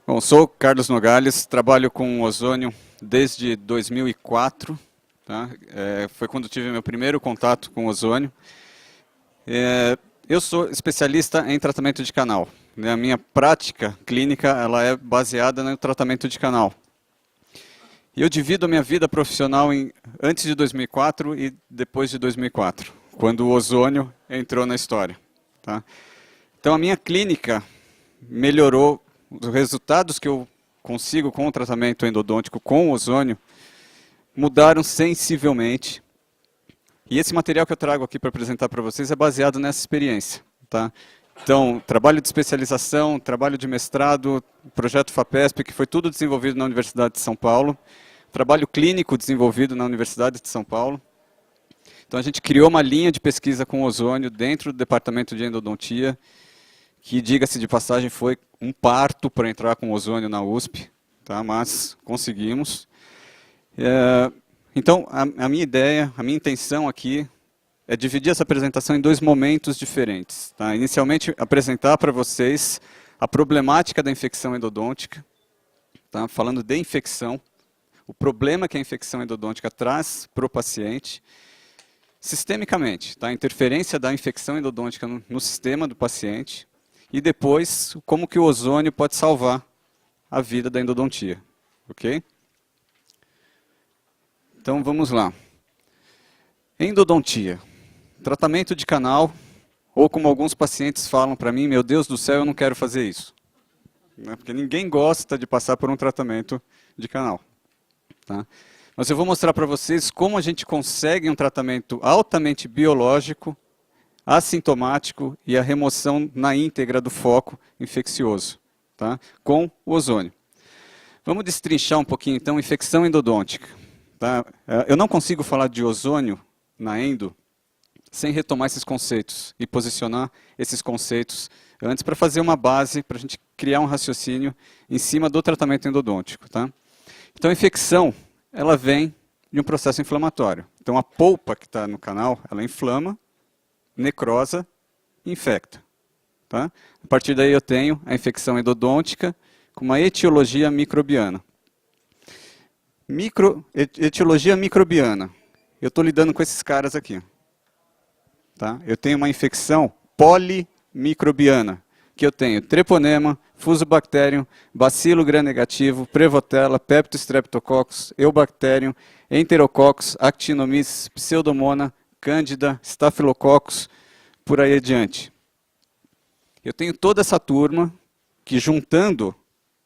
Bom, sou Carlos Nogales, trabalho com ozônio desde 2004. Tá? Foi quando tive meu primeiro contato com ozônio. Eu sou especialista em tratamento de canal. A minha prática clínica ela é baseada no tratamento de canal. E eu divido a minha vida profissional em antes de 2004 e depois de 2004, quando o ozônio entrou na história. Tá? Então a minha clínica melhorou. Os resultados que eu consigo com o tratamento endodôntico com ozônio mudaram sensivelmente. E esse material que eu trago aqui para apresentar para vocês é baseado nessa experiência. Tá? Então, trabalho de especialização, trabalho de mestrado, projeto FAPESP, que foi tudo desenvolvido na Universidade de São Paulo, trabalho clínico desenvolvido na Universidade de São Paulo. Então, a gente criou uma linha de pesquisa com ozônio dentro do departamento de endodontia, que, diga-se de passagem, foi um parto para entrar com ozônio na USP, tá? Mas conseguimos. Então, a minha ideia, a minha intenção aqui é dividir essa apresentação em dois momentos diferentes. Tá? Inicialmente, apresentar para vocês a problemática da infecção endodôntica, tá? Falando de infecção, o problema que a infecção endodôntica traz para o paciente, sistemicamente, tá? A interferência da infecção endodôntica no sistema do paciente, e depois, como que o ozônio pode salvar a vida da endodontia. Ok? Então, vamos lá. Endodontia. Tratamento de canal, ou como alguns pacientes falam para mim, meu Deus do céu, eu não quero fazer isso. Porque ninguém gosta de passar por um tratamento de canal. Tá? Mas eu vou mostrar para vocês como a gente consegue um tratamento altamente biológico, assintomático e a remoção na íntegra do foco infeccioso, tá? Com o ozônio. Vamos destrinchar um pouquinho, então, infecção endodôntica. Tá? Eu não consigo falar de ozônio na endo sem retomar esses conceitos e posicionar esses conceitos antes para fazer uma base, para a gente criar um raciocínio em cima do tratamento endodôntico. Tá? Então, a infecção, ela vem de um processo inflamatório. Então, a polpa que está no canal, ela inflama, necrosa e infecta. Tá? A partir daí eu tenho a infecção endodôntica com uma etiologia microbiana. Etiologia microbiana. Eu estou lidando com esses caras aqui. Tá? Eu tenho uma infecção polimicrobiana, que eu tenho treponema, fusobacterium, bacilo gram-negativo, prevotella, peptostreptococcus, eubacterium, enterococcus, actinomyces, pseudomonas, Cândida, Staphylococcus, por aí adiante. Eu tenho toda essa turma que, juntando,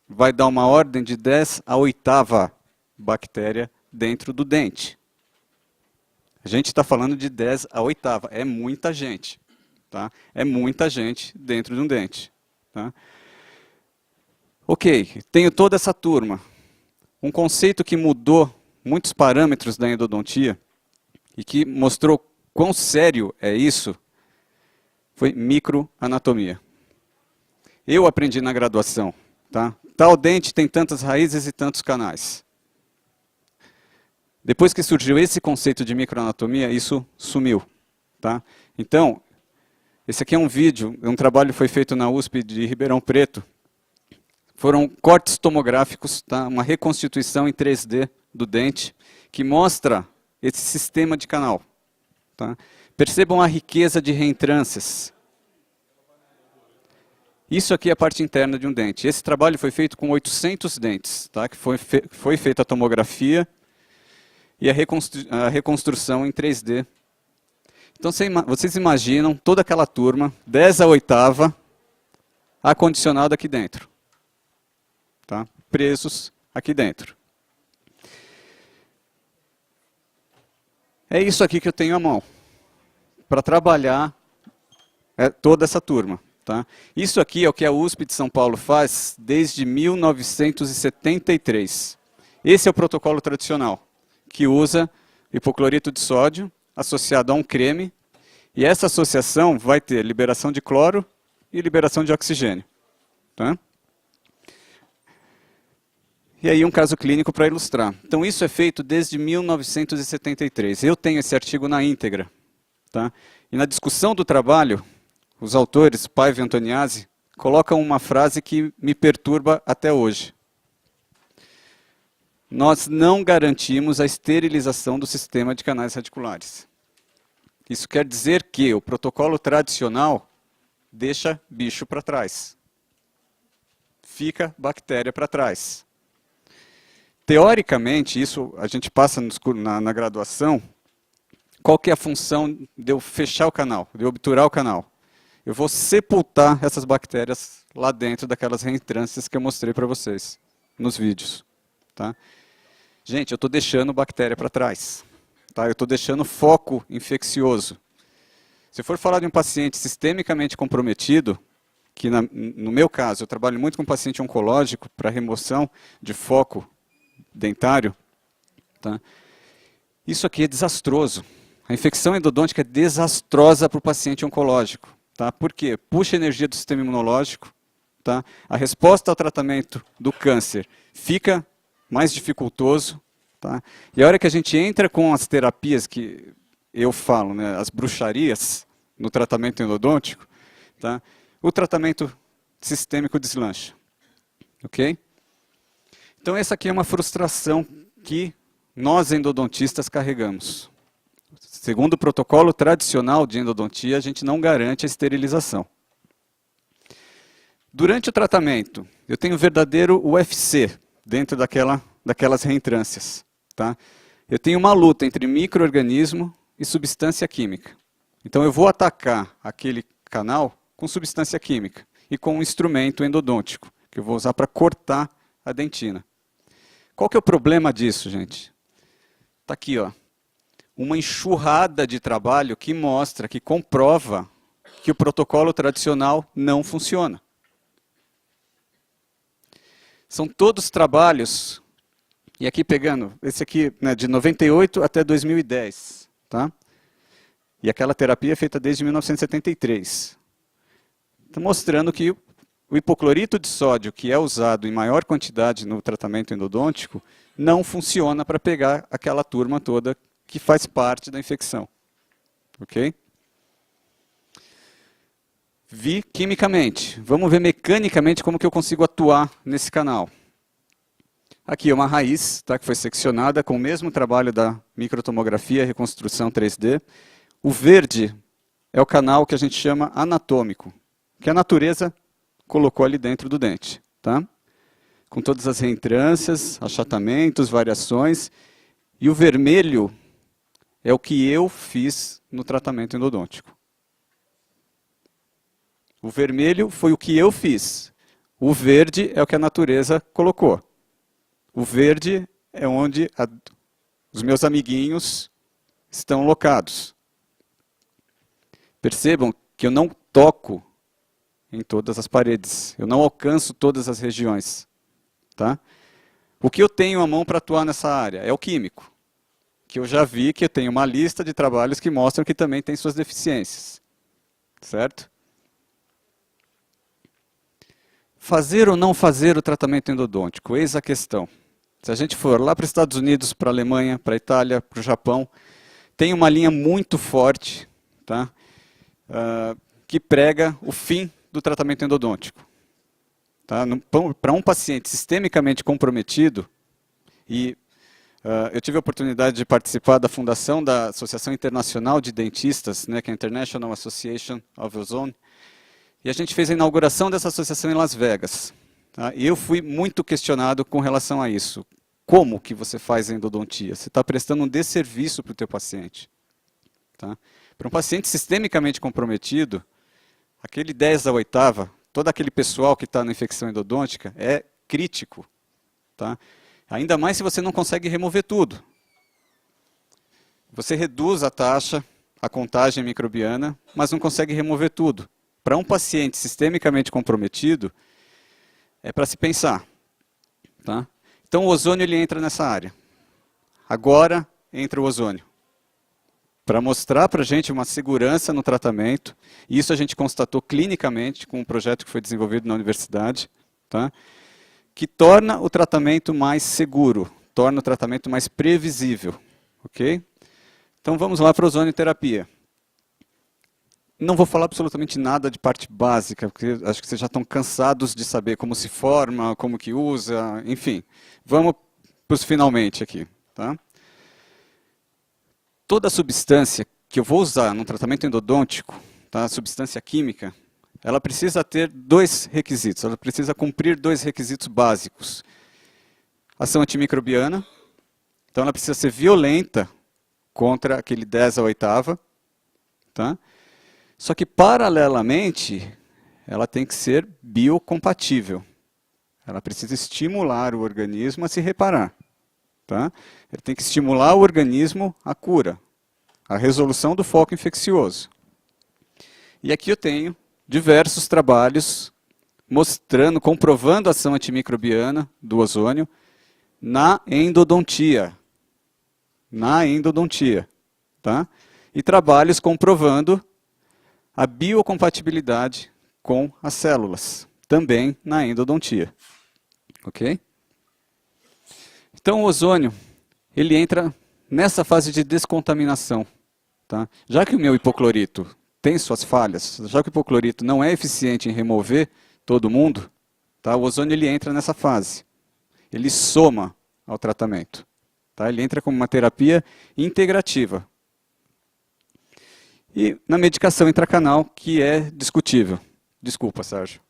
vai dar uma ordem de 10 a 8ª bactéria dentro do dente. A gente está falando de 10 a 8ª, é muita gente. Tá? É muita gente dentro de um dente. Tá? Ok, tenho toda essa turma. Um conceito que mudou muitos parâmetros da endodontia, e que mostrou quão sério é isso, foi microanatomia. Eu aprendi na graduação. Tá? Tal dente tem tantas raízes e tantos canais. Depois que surgiu esse conceito de microanatomia, isso sumiu. Tá? Então, esse aqui é um vídeo, um trabalho que foi feito na USP de Ribeirão Preto. Foram cortes tomográficos, tá? Uma reconstituição em 3D do dente, que mostra esse sistema de canal. Tá? Percebam a riqueza de reentrâncias. Isso aqui é a parte interna de um dente. Esse trabalho foi feito com 800 dentes, tá? Que foi feita a tomografia e a reconstrução em 3D. Então vocês imaginam toda aquela turma, 10 a 8ª, acondicionada aqui dentro. Tá? Presos aqui dentro. É isso aqui que eu tenho à mão, para trabalhar toda essa turma. Tá? Isso aqui é o que a USP de São Paulo faz desde 1973. Esse é o protocolo tradicional, que usa hipoclorito de sódio associado a um creme, e essa associação vai ter liberação de cloro e liberação de oxigênio. Tá? E aí um caso clínico para ilustrar. Então isso é feito desde 1973. Eu tenho esse artigo na íntegra. Tá? E na discussão do trabalho, os autores, Paiva e Antoniazzi, colocam uma frase que me perturba até hoje. Nós não garantimos a esterilização do sistema de canais radiculares. Isso quer dizer que o protocolo tradicional deixa bicho para trás. Fica bactéria para trás. Teoricamente, isso a gente passa na graduação, qual que é a função de eu fechar o canal, de eu obturar o canal? Eu vou sepultar essas bactérias lá dentro daquelas reentrâncias que eu mostrei para vocês nos vídeos. Tá? Gente, eu estou deixando bactéria para trás. Tá? Eu estou deixando foco infeccioso. Se eu for falar de um paciente sistemicamente comprometido, que no meu caso, eu trabalho muito com paciente oncológico para remoção de foco dentário, tá? Isso aqui é desastroso. A infecção endodôntica é desastrosa para o paciente oncológico. Tá? Por quê? Puxa a energia do sistema imunológico, tá? A resposta ao tratamento do câncer fica mais dificultoso. Tá? E a hora que a gente entra com as terapias que eu falo, né, as bruxarias no tratamento endodôntico, tá? O tratamento sistêmico deslancha. Ok? Então essa aqui é uma frustração que nós endodontistas carregamos. Segundo o protocolo tradicional de endodontia, a gente não garante a esterilização. Durante o tratamento, eu tenho um verdadeiro UFC dentro daquelas reentrâncias. Tá? Eu tenho uma luta entre micro-organismo e substância química. Então eu vou atacar aquele canal com substância química e com um instrumento endodôntico, que eu vou usar para cortar a dentina. Qual que é o problema disso, gente? Está aqui, ó, uma enxurrada de trabalho que mostra, que comprova que o protocolo tradicional não funciona. São todos trabalhos, e aqui pegando, esse aqui, né, de 98 até 2010, tá? E aquela terapia é feita desde 1973. Está mostrando que o hipoclorito de sódio, que é usado em maior quantidade no tratamento endodôntico, não funciona para pegar aquela turma toda que faz parte da infecção. Ok? Vi quimicamente. Vamos ver mecanicamente como que eu consigo atuar nesse canal. Aqui é uma raiz, tá, que foi seccionada com o mesmo trabalho da microtomografia e reconstrução 3D. O verde é o canal que a gente chama anatômico, que a natureza colocou ali dentro do dente. Tá? Com todas as reentrâncias, achatamentos, variações. E o vermelho é o que eu fiz no tratamento endodôntico. O vermelho foi o que eu fiz. O verde é o que a natureza colocou. O verde é onde os meus amiguinhos estão locados. Percebam que eu não toco em todas as paredes. Eu não alcanço todas as regiões. Tá? O que eu tenho à mão para atuar nessa área é o químico. Que eu já vi que eu tenho uma lista de trabalhos que mostram que também tem suas deficiências. Certo? Fazer ou não fazer o tratamento endodôntico? Eis a questão. Se a gente for lá para os Estados Unidos, para a Alemanha, para a Itália, para o Japão, tem uma linha muito forte, tá? Que prega o fim do tratamento endodôntico. Tá? Para um paciente sistemicamente comprometido, e eu tive a oportunidade de participar da fundação da Associação Internacional de Dentistas, né, que é a International Association of Ozone, e a gente fez a inauguração dessa associação em Las Vegas. Tá? E eu fui muito questionado com relação a isso. Como que você faz a endodontia? Você está prestando um desserviço para o teu paciente. Tá? Para um paciente sistemicamente comprometido, aquele 10 da oitava, todo aquele pessoal que está na infecção endodôntica é crítico. Tá? Ainda mais se você não consegue remover tudo. Você reduz a taxa, a contagem microbiana, mas não consegue remover tudo. Para um paciente sistemicamente comprometido, é para se pensar. Tá? Então o ozônio ele entra nessa área. Agora entra o ozônio. Para mostrar para a gente uma segurança no tratamento, e isso a gente constatou clinicamente com um projeto que foi desenvolvido na universidade, tá? Que torna o tratamento mais seguro, torna o tratamento mais previsível. Ok? Então vamos lá para a ozonioterapia. Não vou falar absolutamente nada de parte básica, porque acho que vocês já estão cansados de saber como se forma, como que usa, enfim. Vamos para os finalmente aqui. Tá? Toda substância que eu vou usar no tratamento endodôntico, tá? Substância química, ela precisa ter dois requisitos, ela precisa cumprir dois requisitos básicos. Ação antimicrobiana, então ela precisa ser violenta contra aquele 10 a oitava, tá? Só que, paralelamente, ela tem que ser biocompatível. Ela precisa estimular o organismo a se reparar. Tá? Ele tem que estimular o organismo à cura, à resolução do foco infeccioso. E aqui eu tenho diversos trabalhos mostrando, comprovando a ação antimicrobiana do ozônio na endodontia. Na endodontia. Tá? E trabalhos comprovando a biocompatibilidade com as células, também na endodontia. Ok? Então o ozônio, ele entra nessa fase de descontaminação. Tá? Já que o meu hipoclorito tem suas falhas, já que o hipoclorito não é eficiente em remover todo mundo, tá? O ozônio ele entra nessa fase. Ele soma ao tratamento. Tá? Ele entra como uma terapia integrativa. E na medicação intracanal, que é discutível. Desculpa, Sérgio.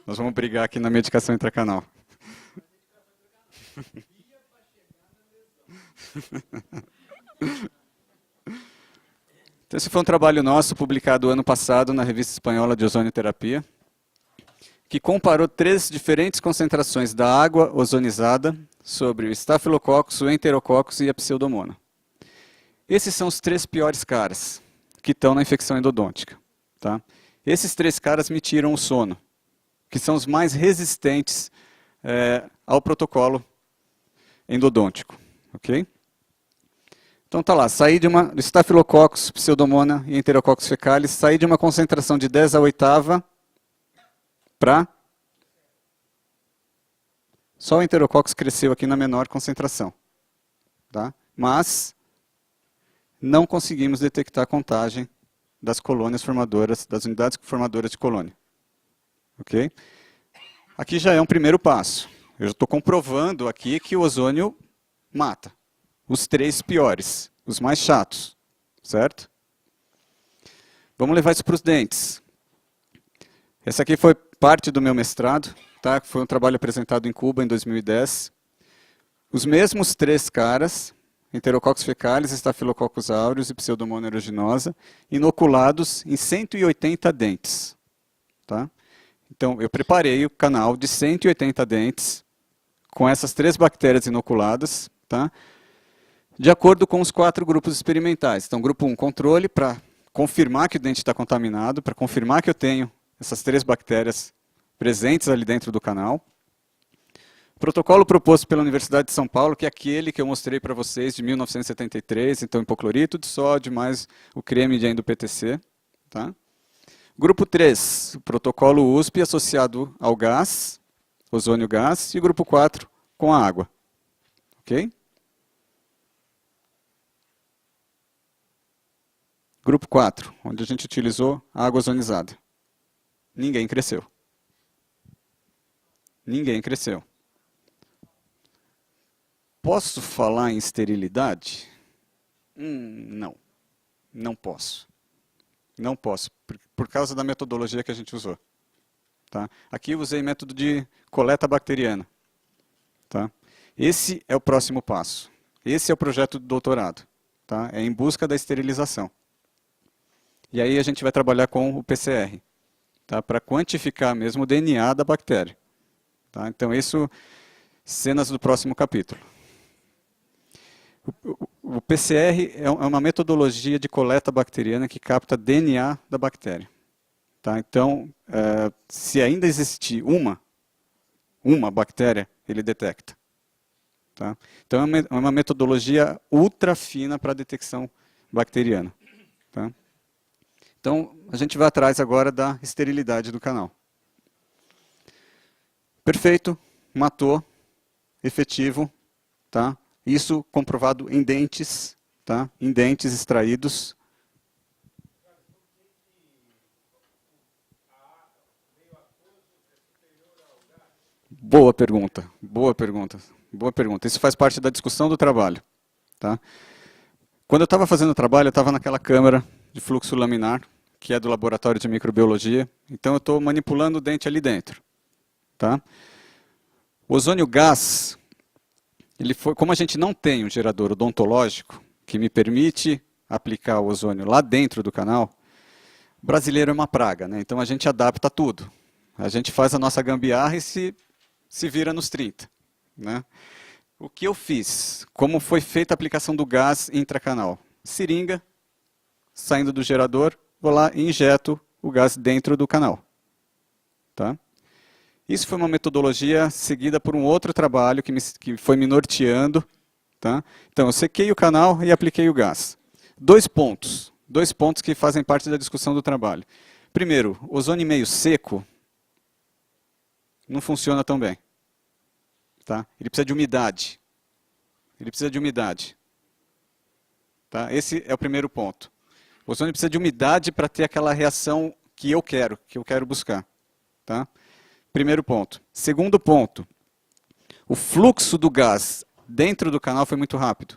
Nós vamos brigar aqui na medicação intracanal. Então, esse foi um trabalho nosso, publicado ano passado na Revista Espanhola de Ozonioterapia, que comparou 3 diferentes concentrações da água ozonizada sobre o Staphylococcus, o Enterococcus e a Pseudomonas. Esses são os 3 piores caras que estão na infecção endodôntica. Tá? Esses 3 caras me tiram o sono, que são os mais resistentes ao protocolo endodôntico. Ok? Então tá lá, saí de uma Staphylococcus, Pseudomonas e Enterococcus fecalis, saí de uma concentração de 10 a oitava para... Só o Enterococcus cresceu aqui na menor concentração. Tá? Mas não conseguimos detectar a contagem das colônias formadoras, das unidades formadoras de colônia. Ok? Aqui já é um primeiro passo. Eu estou comprovando aqui que o ozônio mata. Os 3 piores, os mais chatos. Certo? Vamos levar isso para os dentes. Essa aqui foi parte do meu mestrado. Tá? Foi um trabalho apresentado em Cuba em 2010. Os mesmos 3 caras... Enterococcus fecalis, Staphylococcus aureus e Pseudomonas aeruginosa, inoculados em 180 dentes. Tá? Então, eu preparei o canal de 180 dentes com essas 3 bactérias inoculadas, tá? De acordo com os 4 grupos experimentais. Então, grupo 1, controle, para confirmar que o dente está contaminado, para confirmar que eu tenho essas 3 bactérias presentes ali dentro do canal. Protocolo proposto pela Universidade de São Paulo, que é aquele que eu mostrei para vocês de 1973, então hipoclorito de sódio mais o creme de endo-PTC. Tá? Grupo 3, o protocolo USP associado ao gás, ozônio gás, e grupo 4 com a água. Ok? Grupo 4, onde a gente utilizou a água ozonizada. Ninguém cresceu. Ninguém cresceu. Posso falar em esterilidade? Não. Não posso. Não posso, por causa da metodologia que a gente usou. Tá? Aqui eu usei método de coleta bacteriana. Tá? Esse é o próximo passo. Esse é o projeto do doutorado. Tá? É em busca da esterilização. E aí a gente vai trabalhar com o PCR. Tá? Para quantificar mesmo o DNA da bactéria. Tá? Então isso, cenas do próximo capítulo. O PCR é uma metodologia de coleta bacteriana que capta DNA da bactéria. Tá? Então, se ainda existir uma bactéria, ele detecta. Tá? Então, é uma metodologia ultra fina para a detecção bacteriana. Tá? Então, a gente vai atrás agora da esterilidade do canal. Perfeito, matou, efetivo, tá? Isso comprovado em dentes, tá? Em dentes extraídos. Boa pergunta, boa pergunta, boa pergunta. Isso faz parte da discussão do trabalho. Tá? Quando eu estava fazendo o trabalho, eu estava naquela câmara de fluxo laminar, que é do laboratório de microbiologia. Então eu estou manipulando o dente ali dentro. Tá? O ozônio gás, como a gente não tem um gerador odontológico que me permite aplicar o ozônio lá dentro do canal, o brasileiro é uma praga, né? Então a gente adapta tudo. A gente faz a nossa gambiarra e se vira nos 30. Né? O que eu fiz? Como foi feita a aplicação do gás intracanal? Seringa, saindo do gerador, vou lá e injeto o gás dentro do canal. Tá? Isso foi uma metodologia seguida por um outro trabalho que foi me norteando. Tá? Então, eu sequei o canal e apliquei o gás. Dois pontos que fazem parte da discussão do trabalho. Primeiro, ozônio meio seco não funciona tão bem. Tá? Ele precisa de umidade. Ele precisa de umidade. Tá? Esse é o primeiro ponto. O ozônio precisa de umidade para ter aquela reação que eu quero buscar. Tá? Primeiro ponto. Segundo ponto, o fluxo do gás dentro do canal foi muito rápido.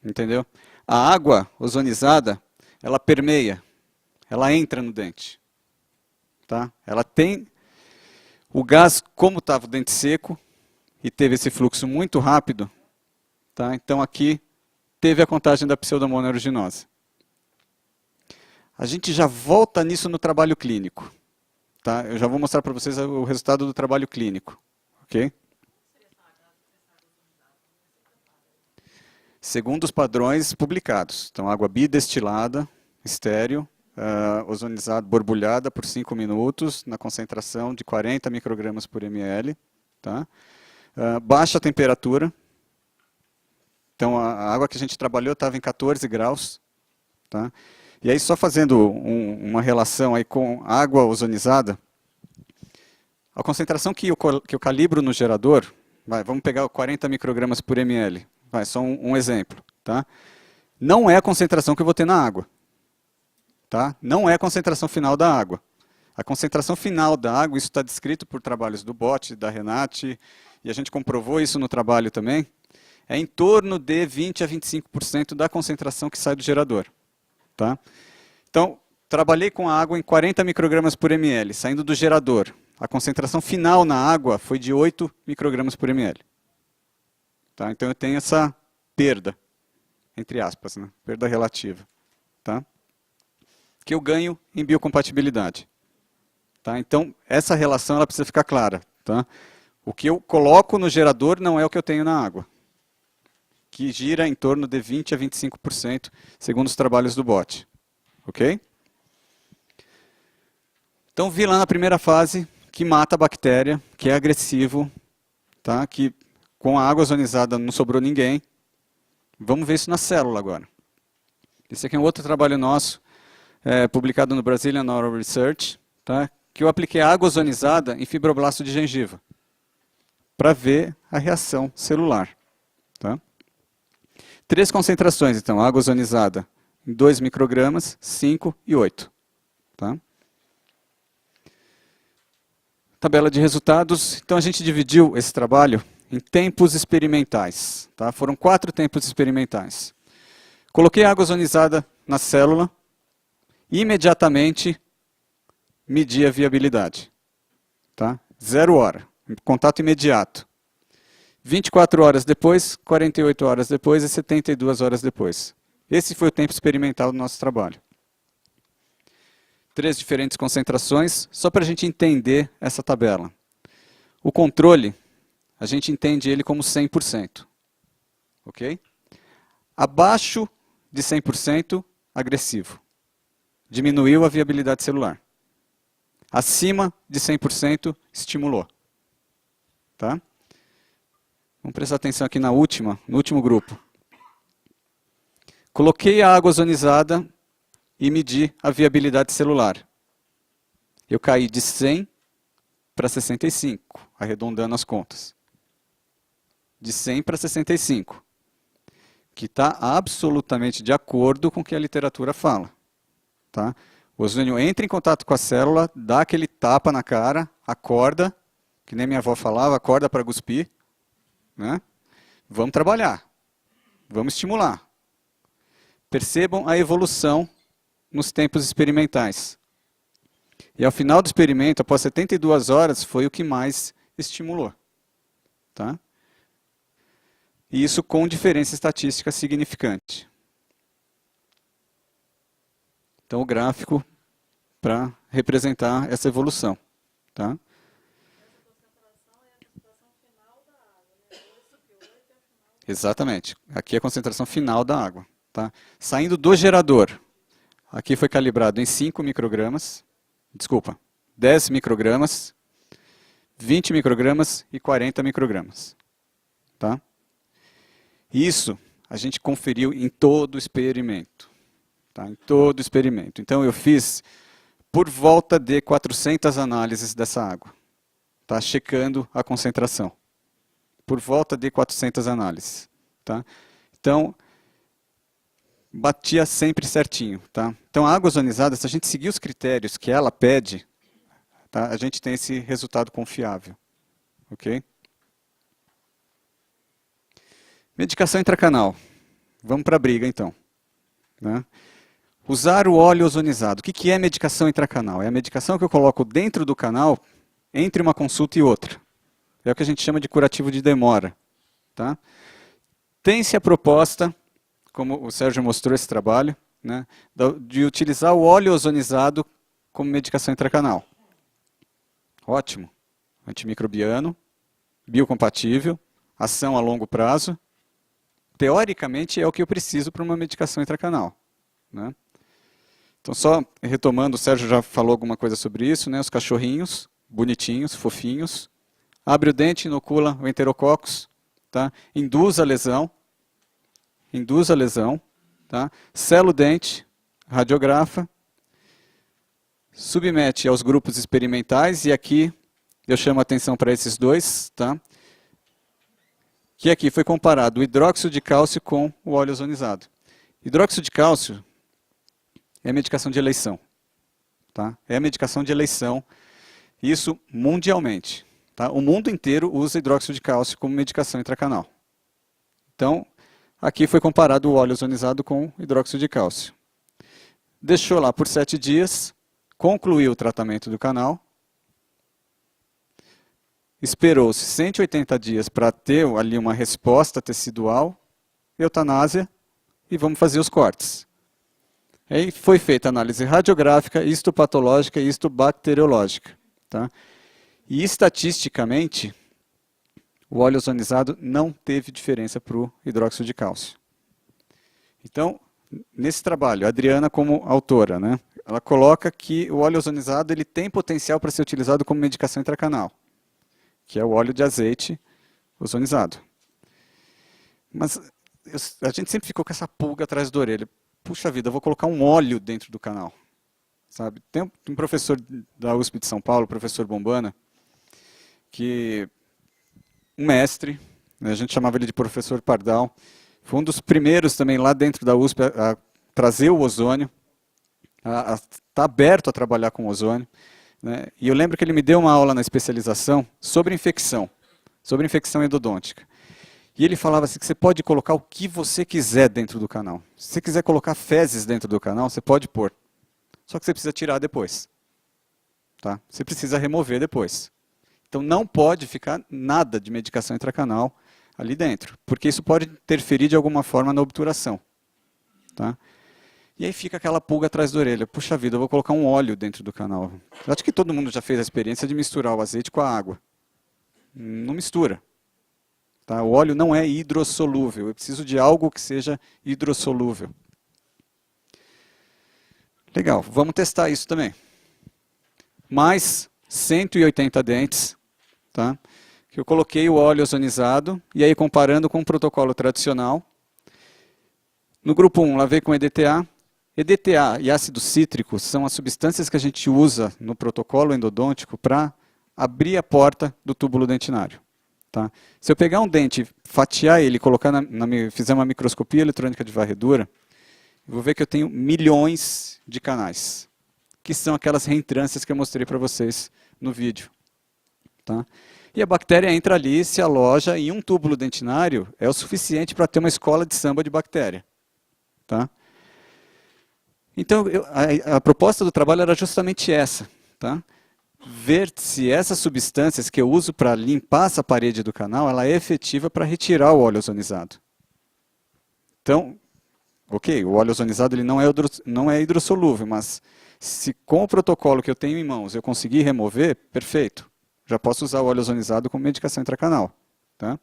Entendeu? A água ozonizada, ela permeia, ela entra no dente. Tá? Ela tem o gás, como estava o dente seco, e teve esse fluxo muito rápido, tá? Então aqui teve a contagem da pseudomonas aeruginosa. A gente já volta nisso no trabalho clínico. Tá? Eu já vou mostrar para vocês o resultado do trabalho clínico. Okay? Segundo os padrões publicados. Então, água bidestilada, estéril, ozonizada, borbulhada por 5 minutos, na concentração de 40 microgramas por ml. Tá? Baixa temperatura. Então, a água que a gente trabalhou estava em 14 graus. Tá? E aí, só fazendo uma relação aí com água ozonizada, a concentração que eu calibro no gerador, vamos pegar 40 microgramas por ml, só um exemplo. Tá? Não é a concentração que eu vou ter na água. Tá? Não é a concentração final da água. A concentração final da água, isso está descrito por trabalhos do Botti, da Renate, e a gente comprovou isso no trabalho também, é em torno de 20 a 25% da concentração que sai do gerador. Tá? Então, trabalhei com a água em 40 microgramas por ml, saindo do gerador. A concentração final na água foi de 8 microgramas por ml. Tá? Então, eu tenho essa perda, entre aspas, né? Perda relativa. Tá? Que eu ganho em biocompatibilidade. Tá? Então, essa relação ela precisa ficar clara. Tá? O que eu coloco no gerador não é o que eu tenho na água, que gira em torno de 20 a 25%, segundo os trabalhos do Botti. Ok? Então, vi lá na primeira fase que mata a bactéria, que é agressivo, tá? Que com a água ozonizada não sobrou ninguém. Vamos ver isso na célula agora. Esse aqui é um outro trabalho nosso, publicado no Brazilian Oral Research, tá? Que eu apliquei água ozonizada em fibroblasto de gengiva, para ver a reação celular. Tá? 3 concentrações, então, água ozonizada em 2 microgramas, 5 e 8. Tá? Tabela de resultados. Então, a gente dividiu esse trabalho em tempos experimentais. Tá? Foram 4 tempos experimentais. Coloquei água ozonizada na célula e imediatamente medi a viabilidade. Tá? 0 hora. Contato imediato. 24 horas depois, 48 horas depois e 72 horas depois. Esse foi o tempo experimental do nosso trabalho. 3 diferentes concentrações, só para a gente entender essa tabela. O controle, a gente entende ele como 100%. Ok? Abaixo de 100%, agressivo. Diminuiu a viabilidade celular. Acima de 100%, estimulou. Tá? Vamos prestar atenção aqui no último grupo. Coloquei a água ozonizada e medi a viabilidade celular. Eu caí de 100 para 65, arredondando as contas. De 100 para 65. Que está absolutamente de acordo com o que a literatura fala. Tá? O ozônio entra em contato com a célula, dá aquele tapa na cara, acorda que nem minha avó falava, acorda para cuspir, né? Vamos trabalhar, vamos estimular. Percebam a evolução nos tempos experimentais. E ao final do experimento, após 72 horas, foi o que mais estimulou. Tá? E isso com diferença estatística significante. Então, o gráfico para representar essa evolução. Tá? Exatamente. Aqui é a concentração final da água. Tá? Saindo do gerador. Aqui foi calibrado em 5 microgramas. Desculpa, 10 microgramas, 20 microgramas e 40 microgramas. Tá? Isso a gente conferiu em todo o experimento. Tá? Em todo o experimento. Então eu fiz por volta de 400 análises dessa água. Tá? Checando a concentração. Por volta de 400 análises. Tá? Então, batia sempre certinho. Tá? Então, a água ozonizada, se a gente seguir os critérios que ela pede, tá? A gente tem esse resultado confiável. Ok? Medicação intracanal. Vamos para a briga, então. Né? Usar o óleo ozonizado. O que é medicação intracanal? É a medicação que eu coloco dentro do canal, entre uma consulta e outra. É o que a gente chama de curativo de demora. Tá? Tem-se a proposta, como o Sérgio mostrou esse trabalho, né, de utilizar o óleo ozonizado como medicação intracanal. Ótimo. Antimicrobiano, biocompatível, ação a longo prazo. Teoricamente é o que eu preciso para uma medicação intracanal. Né? Então, só retomando, o Sérgio já falou alguma coisa sobre isso, né, os cachorrinhos, bonitinhos, fofinhos. Abre o dente, inocula o enterococcus, tá? Induz a lesão. Tá? Sela o dente, radiografa, submete aos grupos experimentais, e aqui eu chamo a atenção para esses dois, tá? Que aqui foi comparado o hidróxido de cálcio com o óleo ozonizado. Hidróxido de cálcio é medicação de eleição. Tá? É a medicação de eleição, isso mundialmente. Tá? O mundo inteiro usa hidróxido de cálcio como medicação intracanal. Então, aqui foi comparado o óleo ozonizado com hidróxido de cálcio. Deixou lá por 7 dias, concluiu o tratamento do canal, esperou-se 180 dias para ter ali uma resposta tecidual, eutanásia, e vamos fazer os cortes. Aí foi feita análise radiográfica, histopatológica e histobacteriológica. Tá? E estatisticamente, o óleo ozonizado não teve diferença para o hidróxido de cálcio. Então, nesse trabalho, a Adriana como autora, né, ela coloca que o óleo ozonizado ele tem potencial para ser utilizado como medicação intracanal, que é o óleo de azeite ozonizado. Mas a gente sempre ficou com essa pulga atrás da orelha. Puxa vida, eu vou colocar um óleo dentro do canal. Sabe? Tem um professor da USP de São Paulo, o professor Bombana, que um mestre, né, a gente chamava ele de professor Pardal, foi um dos primeiros também lá dentro da USP a trazer o ozônio, a estar aberto a trabalhar com ozônio. Né, e eu lembro que ele me deu uma aula na especialização sobre infecção endodôntica. E ele falava assim que você pode colocar o que você quiser dentro do canal. Se você quiser colocar fezes dentro do canal, você pode pôr. Só que você precisa tirar depois. Tá? Você precisa remover depois. Então não pode ficar nada de medicação intracanal ali dentro, porque isso pode interferir de alguma forma na obturação. Tá? E aí fica aquela pulga atrás da orelha. Puxa vida, eu vou colocar um óleo dentro do canal. Eu acho que todo mundo já fez a experiência de misturar o azeite com a água. Não mistura. Tá? O óleo não é hidrossolúvel. Eu preciso de algo que seja hidrossolúvel. Legal, vamos testar isso também. Mais 180 dentes, tá? Que eu coloquei o óleo ozonizado, e aí comparando com o protocolo tradicional. No grupo 1, lavei com EDTA. EDTA e ácido cítrico são as substâncias que a gente usa no protocolo endodôntico para abrir a porta do túbulo dentinário. Tá? Se eu pegar um dente, fatiar ele, colocar fizer uma microscopia eletrônica de varredura, eu vou ver que eu tenho milhões de canais, que são aquelas reentrâncias que eu mostrei para vocês no vídeo. Tá? E a bactéria entra ali, se aloja, e um túbulo dentinário é o suficiente para ter uma escola de samba de bactéria. Tá? Então, a proposta do trabalho era justamente essa. Tá? Ver se essas substâncias que eu uso para limpar essa parede do canal, ela é efetiva para retirar o óleo ozonizado. Então, ok, o óleo ozonizado ele não é hidrossolúvel, mas se com o protocolo que eu tenho em mãos eu conseguir remover, perfeito. Já posso usar o óleo ozonizado como medicação intracanal. Tá?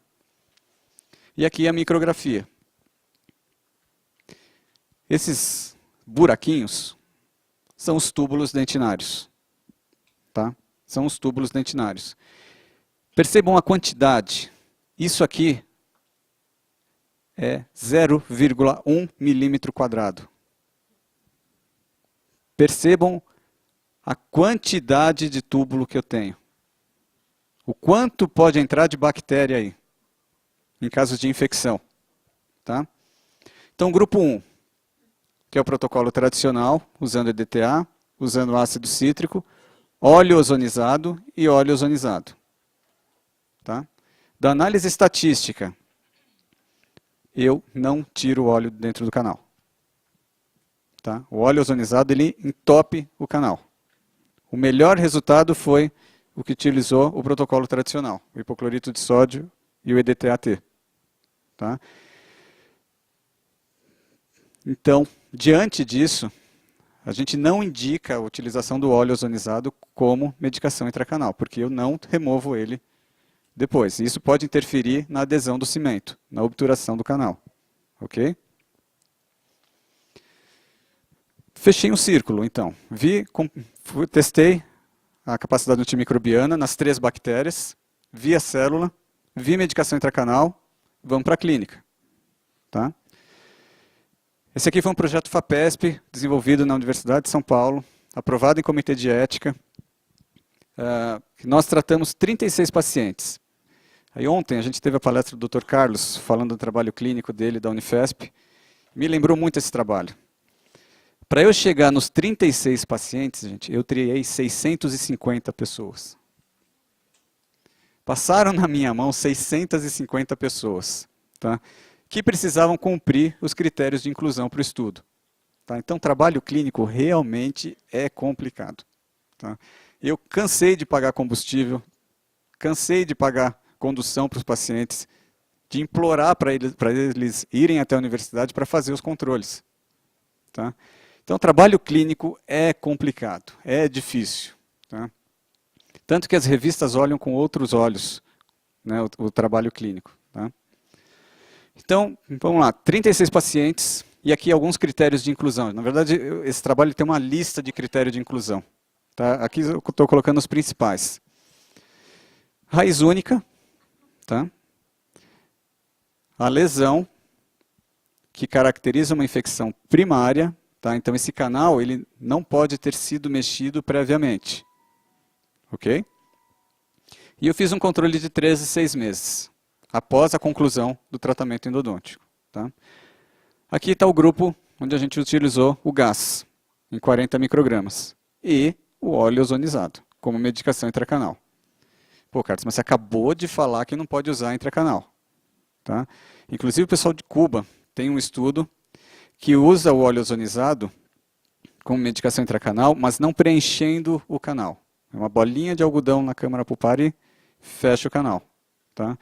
E aqui a micrografia. Esses buraquinhos são os túbulos dentinários. Tá? São os túbulos dentinários. Percebam a quantidade. Isso aqui é 0,1 milímetro quadrado. Percebam a quantidade de túbulo que eu tenho. O quanto pode entrar de bactéria aí, em casos de infecção. Tá? Então, grupo 1, que é o protocolo tradicional, usando EDTA, usando ácido cítrico, óleo ozonizado e óleo ozonizado. Tá? Da análise estatística, eu não tiro o óleo dentro do canal. Tá? O óleo ozonizado ele entope o canal. O melhor resultado foi o que utilizou o protocolo tradicional, o hipoclorito de sódio e o EDTA-T. Tá? Então, diante disso, a gente não indica a utilização do óleo ozonizado como medicação intracanal, porque eu não removo ele depois. Isso pode interferir na adesão do cimento, na obturação do canal. Ok? Fechei um círculo, então. Testei a capacidade antimicrobiana nas 3 bactérias, vi a célula, vi medicação intracanal, vamos para a clínica. Tá? Esse aqui foi um projeto FAPESP, desenvolvido na Universidade de São Paulo, aprovado em comitê de ética. Nós tratamos 36 pacientes. Aí ontem a gente teve a palestra do Dr. Carlos, falando do trabalho clínico dele da Unifesp. Me lembrou muito esse trabalho. Para eu chegar nos 36 pacientes, gente, eu triei 650 pessoas. Passaram na minha mão 650 pessoas, tá? Que precisavam cumprir os critérios de inclusão para o estudo. Tá? Então, trabalho clínico realmente é complicado. Tá? Eu cansei de pagar combustível, cansei de pagar condução para os pacientes, de implorar para eles irem até a universidade para fazer os controles. Tá? Então, trabalho clínico é complicado, é difícil. Tá? Tanto que as revistas olham com outros olhos, né, o trabalho clínico. Tá? Então, vamos lá, 36 pacientes e aqui alguns critérios de inclusão. Na verdade, esse trabalho tem uma lista de critérios de inclusão. Tá? Aqui eu estou colocando os principais. Raiz única, tá? A lesão que caracteriza uma infecção primária. Tá? Então, esse canal ele não pode ter sido mexido previamente. Ok? E eu fiz um controle de 13 e 6 meses, após a conclusão do tratamento endodôntico. Tá? Aqui está o grupo onde a gente utilizou o gás, em 40 microgramas, e o óleo ozonizado, como medicação intracanal. Pô, Carlos, mas você acabou de falar que não pode usar intracanal. Tá? Inclusive, o pessoal de Cuba tem um estudo que usa o óleo ozonizado como medicação intracanal, mas não preenchendo o canal. É uma bolinha de algodão na câmara pulpar e fecha o canal. Tá?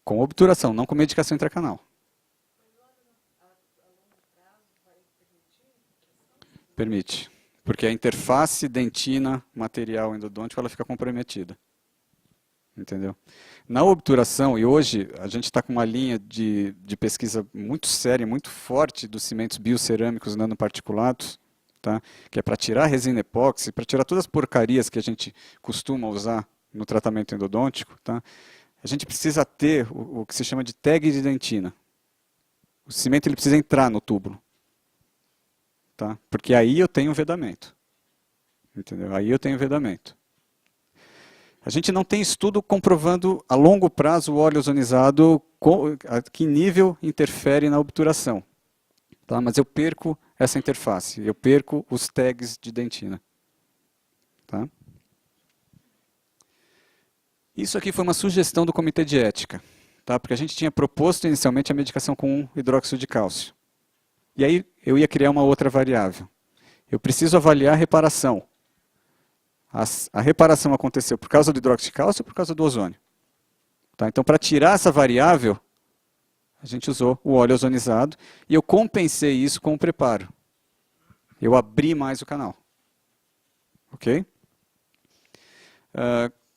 Com obturação, não com medicação intracanal. Permite. Porque a interface dentina-material endodôntico ela fica comprometida. Entendeu? Na obturação, e hoje a gente está com uma linha de pesquisa muito séria, muito forte dos cimentos biocerâmicos nanoparticulados, tá? Que é para tirar a resina epóxi, para tirar todas as porcarias que a gente costuma usar no tratamento endodôntico, tá? A gente precisa ter o que se chama de tag de dentina. O cimento ele precisa entrar no túbulo. Tá? Porque aí eu tenho vedamento. Entendeu? Aí eu tenho vedamento. A gente não tem estudo comprovando a longo prazo o óleo ozonizado, a que nível interfere na obturação. Tá? Mas eu perco essa interface, eu perco os tags de dentina. Tá? Isso aqui foi uma sugestão do comitê de ética, tá? Porque a gente tinha proposto inicialmente a medicação com hidróxido de cálcio. E aí eu ia criar uma outra variável. Eu preciso avaliar a reparação. A reparação aconteceu por causa do hidróxido de cálcio ou por causa do ozônio? Tá? Então, para tirar essa variável, a gente usou o óleo ozonizado e eu compensei isso com o preparo. Eu abri mais o canal. Ok?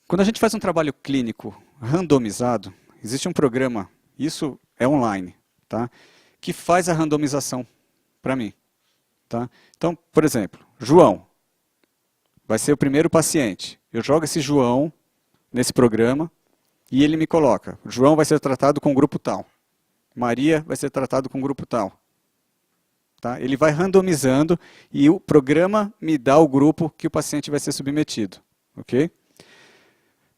Quando a gente faz um trabalho clínico randomizado, existe um programa, isso é online, tá? Que faz a randomização para mim. Tá? Então, por exemplo, João vai ser o primeiro paciente. Eu jogo esse João nesse programa e ele me coloca. João vai ser tratado com o grupo tal. Maria vai ser tratado com o grupo tal. Tá? Ele vai randomizando e o programa me dá o grupo que o paciente vai ser submetido. Ok?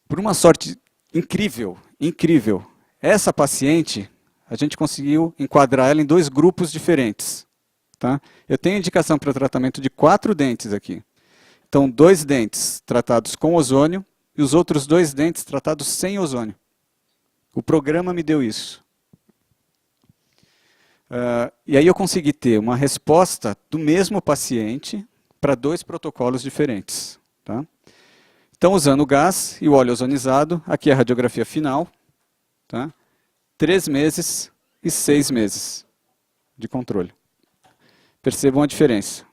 Por uma sorte incrível, essa paciente, a gente conseguiu enquadrar ela em 2 grupos diferentes. Tá? Eu tenho indicação para o tratamento de 4 dentes aqui. Então, 2 dentes tratados com ozônio e os outros 2 dentes tratados sem ozônio. O programa me deu isso. E aí eu consegui ter uma resposta do mesmo paciente para 2 protocolos diferentes. Tá? Então, usando o gás e o óleo ozonizado, aqui é a radiografia final. Tá? 3 meses e 6 meses de controle. Percebam a diferença.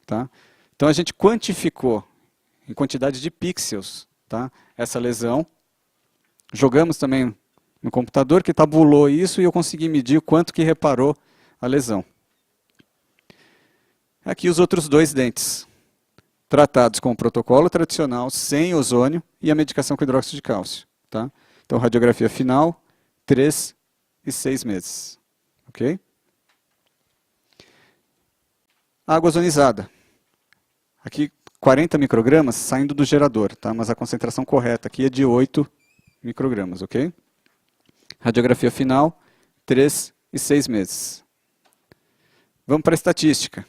Tá? Então, a gente quantificou em quantidade de pixels, tá, essa lesão. Jogamos também no computador que tabulou isso e eu consegui medir o quanto que reparou a lesão. Aqui os outros 2 dentes, tratados com o protocolo tradicional, sem ozônio e a medicação com hidróxido de cálcio. Tá? Então, radiografia final, 3 e 6 meses. Ok? Água ozonizada. Aqui, 40 microgramas saindo do gerador, tá? Mas a concentração correta aqui é de 8 microgramas, ok? Radiografia final, 3 e 6 meses. Vamos para a estatística.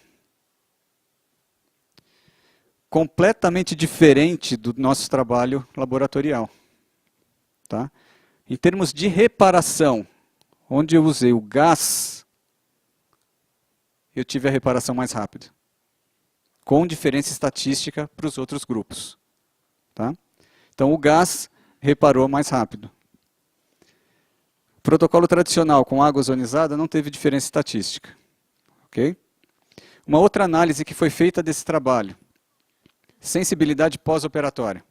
Completamente diferente do nosso trabalho laboratorial. Tá? Em termos de reparação, onde eu usei o gás, eu tive a reparação mais rápida. Com diferença estatística para os outros grupos. Tá? Então, o gás reparou mais rápido. O protocolo tradicional com água ozonizada não teve diferença estatística. Okay? Uma outra análise que foi feita desse trabalho. Sensibilidade pós-operatória.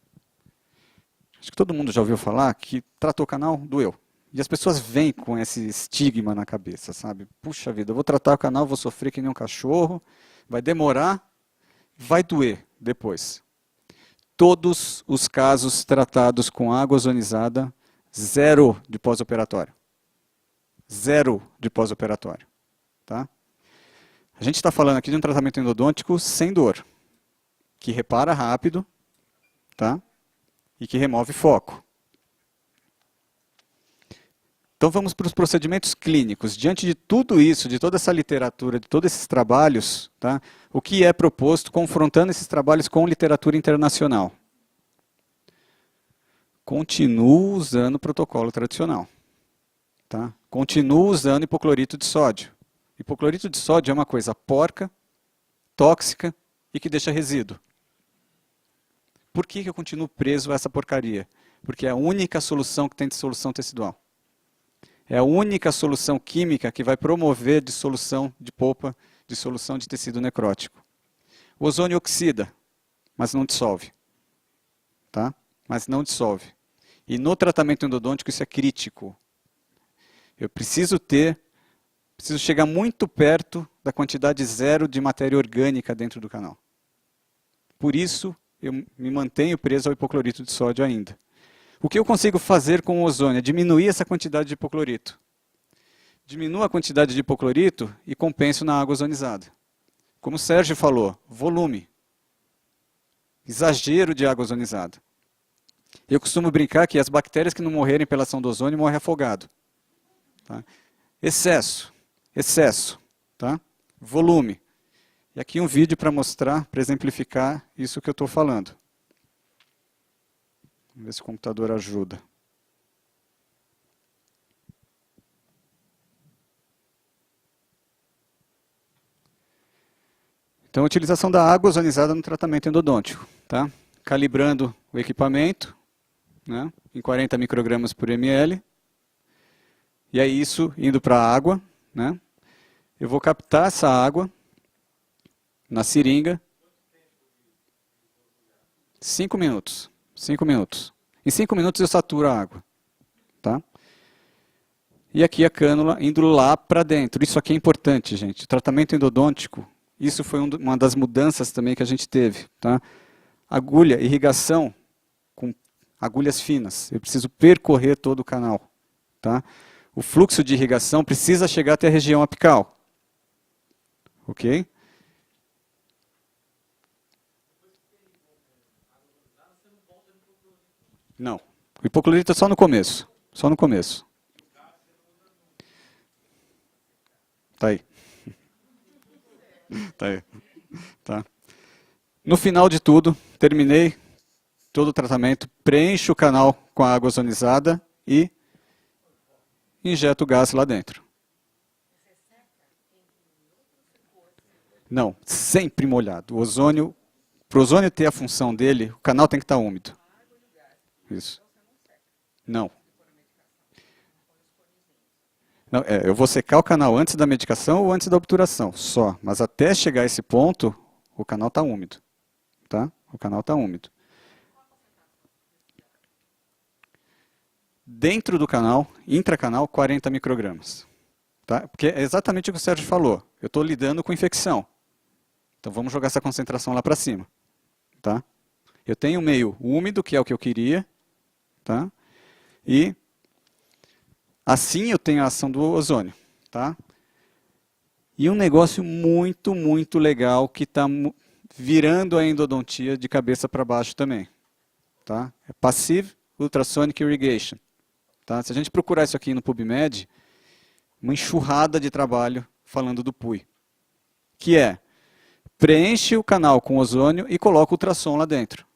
Acho que todo mundo já ouviu falar que tratou o canal, doeu. E as pessoas vêm com esse estigma na cabeça, sabe? Puxa vida, eu vou tratar o canal, vou sofrer que nem um cachorro, vai demorar, vai doer depois. Todos os casos tratados com água ozonizada, 0 de pós-operatório. 0 de pós-operatório. Tá? A gente está falando aqui de um tratamento endodôntico sem dor, que repara rápido, tá? E que remove foco. Então vamos para os procedimentos clínicos. Diante de tudo isso, de toda essa literatura, de todos esses trabalhos, tá? O que é proposto confrontando esses trabalhos com literatura internacional? Continuo usando o protocolo tradicional. Tá? Continuo usando hipoclorito de sódio. Hipoclorito de sódio é uma coisa porca, tóxica e que deixa resíduo. Por que eu continuo preso a essa porcaria? Porque é a única solução que tem dissolução tecidual. É a única solução química que vai promover dissolução de polpa, dissolução de tecido necrótico. O ozônio oxida, mas não dissolve. Tá? Mas não dissolve. E no tratamento endodôntico isso é crítico. Eu preciso chegar muito perto da quantidade 0 de matéria orgânica dentro do canal. Por isso, eu me mantenho preso ao hipoclorito de sódio ainda. O que eu consigo fazer com o ozônio é diminuir essa quantidade de hipoclorito. Diminuo a quantidade de hipoclorito e compenso na água ozonizada. Como o Sérgio falou, volume. Exagero de água ozonizada. Eu costumo brincar que as bactérias que não morrerem pela ação do ozônio morrem afogado. Tá? Excesso. Tá? volume. E aqui um vídeo para mostrar, para exemplificar isso que eu estou falando. Vamos ver se o computador ajuda. Então, a utilização da água ozonizada no tratamento endodôntico. Tá? Calibrando o equipamento, né, em 40 microgramas por ml. E aí isso indo para a água. Né, eu vou captar essa água na seringa. 5 minutos. 5 minutos. Em 5 minutos eu saturo a água. Tá? E aqui a cânula indo lá para dentro. Isso aqui é importante, gente. O tratamento endodôntico, isso foi uma das mudanças também que a gente teve. Tá? Agulha, irrigação com agulhas finas. Eu preciso percorrer todo o canal. Tá? O fluxo de irrigação precisa chegar até a região apical. Ok? Não. O hipoclorito é só no começo. Só no começo. Tá aí. Tá aí. Tá. No final de tudo, terminei todo o tratamento, preencho o canal com a água ozonizada e injeto o gás lá dentro. Não, sempre molhado. O ozônio, para o ozônio ter a função dele, o canal tem que estar úmido. Isso. Não. Não, eu vou secar o canal antes da medicação ou antes da obturação, só. Mas até chegar a esse ponto, o canal está úmido. Tá? O canal está úmido. Dentro do canal, intracanal, 40 microgramas. Tá? Porque é exatamente o que o Sérgio falou. Eu estou lidando com infecção. Então vamos jogar essa concentração lá para cima. Tá? Eu tenho um meio úmido, que é o que eu queria. Tá? E assim eu tenho a ação do ozônio. Tá? E um negócio muito, muito legal que está virando a endodontia de cabeça para baixo também. Tá? É Passive Ultrasonic Irrigation. Tá? Se a gente procurar isso aqui no PubMed, uma enxurrada de trabalho falando do PUI. Que é, preenche o canal com ozônio e coloca o ultrassom lá dentro.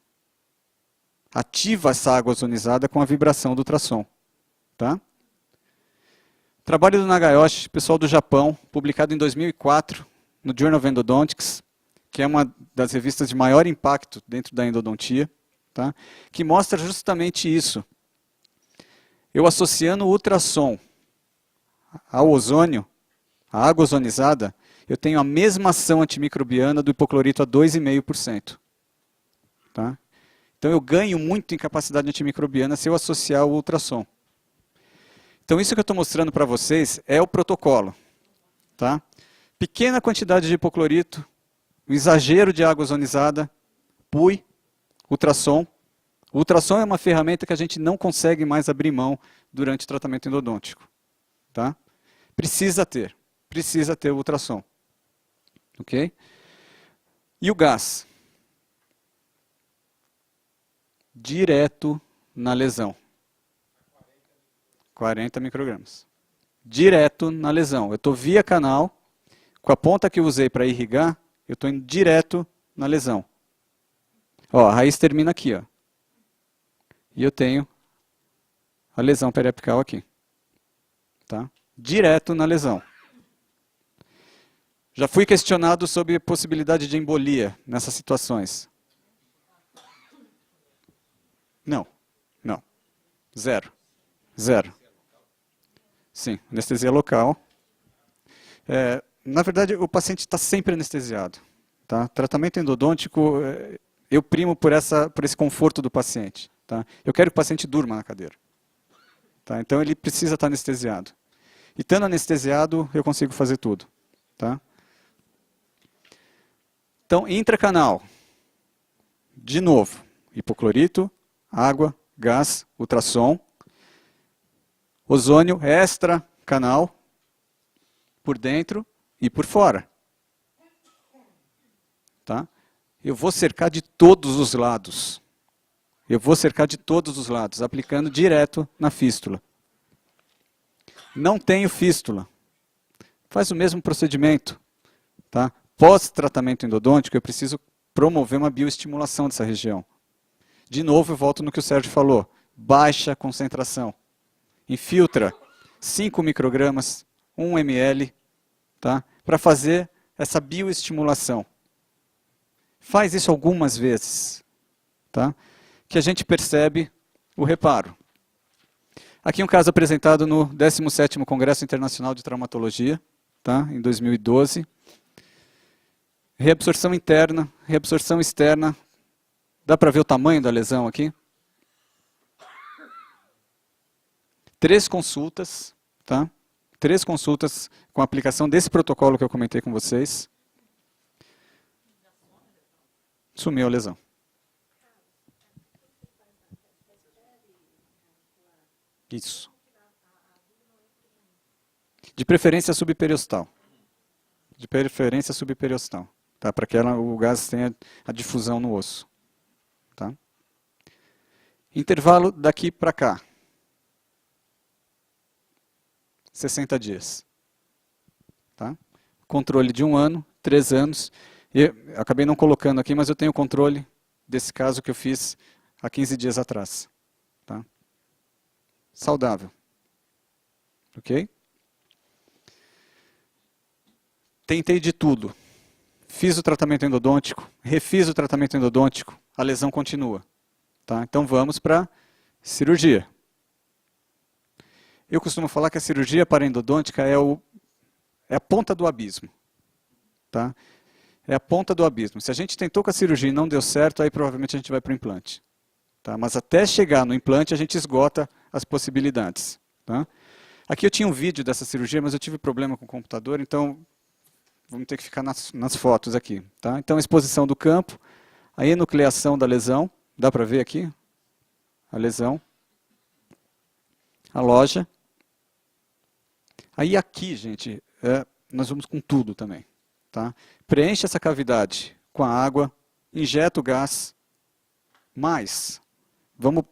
Ativa essa água ozonizada com a vibração do ultrassom. Tá? Trabalho do Nagayoshi, pessoal do Japão, publicado em 2004 no Journal of Endodontics, que é uma das revistas de maior impacto dentro da endodontia, tá? Que mostra justamente isso. Eu associando o ultrassom ao ozônio, a água ozonizada, eu tenho a mesma ação antimicrobiana do hipoclorito a 2,5%. Tá? Então eu ganho muito em capacidade antimicrobiana se eu associar o ultrassom. Então isso que eu estou mostrando para vocês é o protocolo. Tá? Pequena quantidade de hipoclorito, um exagero de água ozonizada, PUI, ultrassom. O ultrassom é uma ferramenta que a gente não consegue mais abrir mão durante o tratamento endodôntico. Tá? Precisa ter o ultrassom. Ok? E o gás? Direto na lesão. 40 microgramas. Direto na lesão. Eu estou via canal, com a ponta que eu usei para irrigar, eu estou indo direto na lesão. Ó, a raiz termina aqui. Ó. E eu tenho a lesão periapical aqui. Tá? Direto na lesão. Já fui questionado sobre a possibilidade de embolia nessas situações. Não. Não. Zero. Zero. Sim, anestesia local. Na verdade, o paciente está sempre anestesiado. Tá? Tratamento endodôntico, eu primo por esse conforto do paciente. Tá? Eu quero que o paciente durma na cadeira. Tá? Então ele precisa estar anestesiado. E estando anestesiado, eu consigo fazer tudo. Tá? Então, intracanal. De novo, hipoclorito, água, gás, ultrassom. Ozônio extracanal, por dentro e por fora. Tá? Eu vou cercar de todos os lados. Eu vou cercar de todos os lados, aplicando direto na fístula. Não tenho fístula. Faz o mesmo procedimento. Tá? Pós-tratamento endodôntico, eu preciso promover uma bioestimulação dessa região. De novo, eu volto no que o Sérgio falou. Baixa concentração. Infiltra 5 microgramas, 1 ml, tá? Para fazer essa bioestimulação. Faz isso algumas vezes, tá? Que a gente percebe o reparo. Aqui um caso apresentado no 17º Congresso Internacional de Traumatologia, tá? Em 2012. Reabsorção interna, reabsorção externa. Dá para ver o tamanho da lesão aqui? 3 consultas, tá? 3 consultas com a aplicação desse protocolo que eu comentei com vocês. Sumiu a lesão. Isso. De preferência subperiostal. De preferência subperiostal. Tá? Para que o gás tenha a difusão no osso. Tá? Intervalo daqui para cá. 60 dias. Tá? Controle de 1 ano, 3 anos. Eu acabei não colocando aqui, mas eu tenho controle desse caso que eu fiz há 15 dias atrás. Tá? Saudável. Ok? Tentei de tudo. Fiz o tratamento endodôntico, refiz o tratamento endodôntico, a lesão continua. Tá? Então vamos para cirurgia. Eu costumo falar que a cirurgia paraendodôntica é a ponta do abismo. Tá? É a ponta do abismo. Se a gente tentou com a cirurgia e não deu certo, aí provavelmente a gente vai para o implante. Tá? Mas até chegar no implante, a gente esgota as possibilidades. Tá? Aqui eu tinha um vídeo dessa cirurgia, mas eu tive problema com o computador, então vamos ter que ficar nas fotos aqui. Tá? Então, exposição do campo, a enucleação da lesão, dá para ver aqui? A lesão. A loja. Aí aqui, gente, nós vamos com tudo também. Tá? Preenche essa cavidade com a água, injeta o gás, mas vamos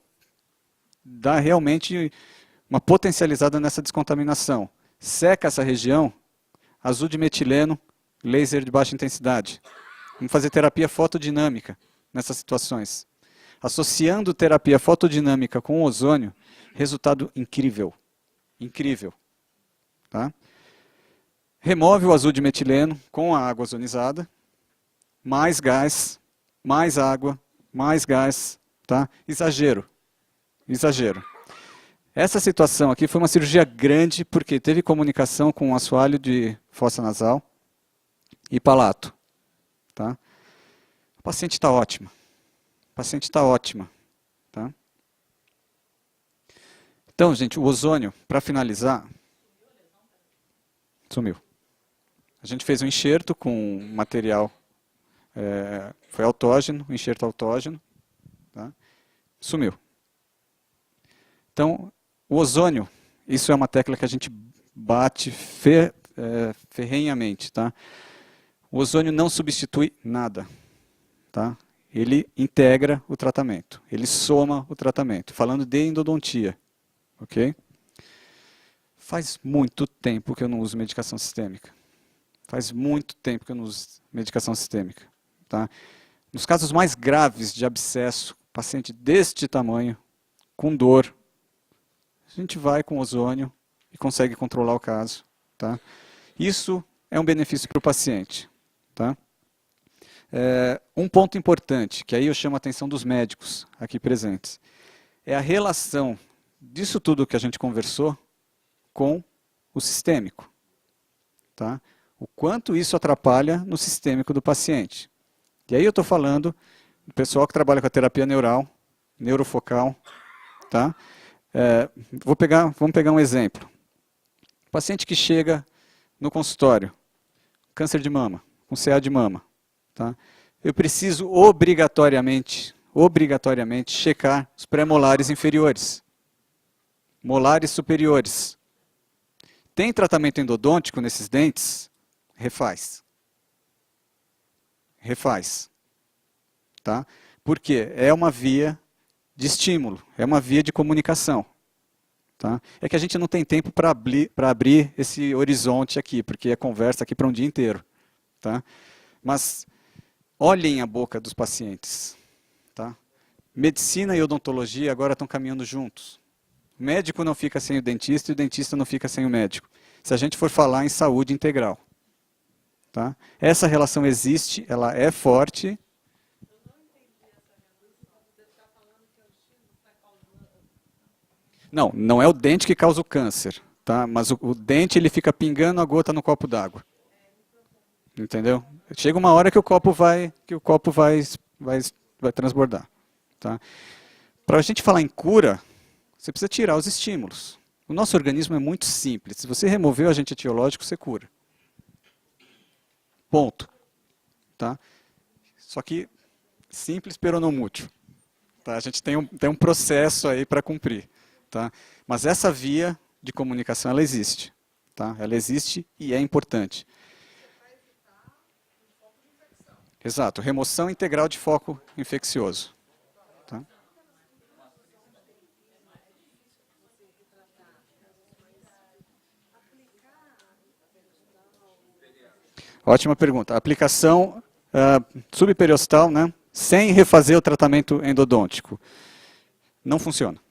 dar realmente uma potencializada nessa descontaminação. Seca essa região, azul de metileno, laser de baixa intensidade. Vamos fazer terapia fotodinâmica nessas situações. Associando terapia fotodinâmica com ozônio, resultado incrível. Incrível. Tá? Remove o azul de metileno com a água ozonizada, mais gás, mais água, mais gás. Tá? Exagero. Exagero. Essa situação aqui foi uma cirurgia grande porque teve comunicação com um assoalho de fossa nasal e palato. Tá? A paciente está ótima. A paciente está ótima. Tá? Então, gente, o ozônio, para finalizar, sumiu. A gente fez um enxerto com material, foi autógeno, um enxerto autógeno. Tá? Sumiu. Então, o ozônio, isso é uma tecla que a gente bate ferrenhamente. Tá? O ozônio não substitui nada. Tá? Ele integra o tratamento, ele soma o tratamento. Falando de endodontia. Okay? Faz muito tempo que eu não uso medicação sistêmica. Faz muito tempo que eu não uso medicação sistêmica. Tá? Nos casos mais graves de abscesso, paciente deste tamanho, com dor, a gente vai com ozônio e consegue controlar o caso. Tá? Isso é um benefício para o paciente. Tá? Um ponto importante, que aí eu chamo a atenção dos médicos aqui presentes, é a relação disso tudo que a gente conversou com o sistêmico. Tá? O quanto isso atrapalha no sistêmico do paciente. E aí eu estou falando do pessoal que trabalha com a terapia neural, neurofocal. Tá? Vamos pegar um exemplo. Paciente que chega no consultório, câncer de mama, com CA de mama. Tá? Eu preciso obrigatoriamente checar os pré-molares inferiores. Molares superiores. Tem tratamento endodôntico nesses dentes? Refaz. Refaz. Tá? Porque é uma via de estímulo, é uma via de comunicação. Tá? É que a gente não tem tempo para abrir esse horizonte aqui, porque é conversa aqui para um dia inteiro. Tá? Mas olhem a boca dos pacientes. Tá? Medicina e odontologia agora estão caminhando juntos. O médico não fica sem o dentista e o dentista não fica sem o médico. Se a gente for falar em saúde integral. Tá? Essa relação existe, ela é forte. Não, não é o dente que causa o câncer, tá? Mas o dente ele fica pingando a gota no copo d'água. Entendeu? Chega uma hora que o copo vai transbordar, tá? Para a gente falar em cura, você precisa tirar os estímulos. O nosso organismo é muito simples. Se você remover o agente etiológico, você cura. Ponto. Tá? Só que simples, pero não mútil. Tá? A gente tem um processo aí para cumprir. Tá? Mas essa via de comunicação, ela existe. Tá? Ela existe e é importante. Exato, remoção integral de foco infeccioso. Tá? Ótima pergunta. Aplicação subperiostal, né, sem refazer o tratamento endodôntico. Não funciona.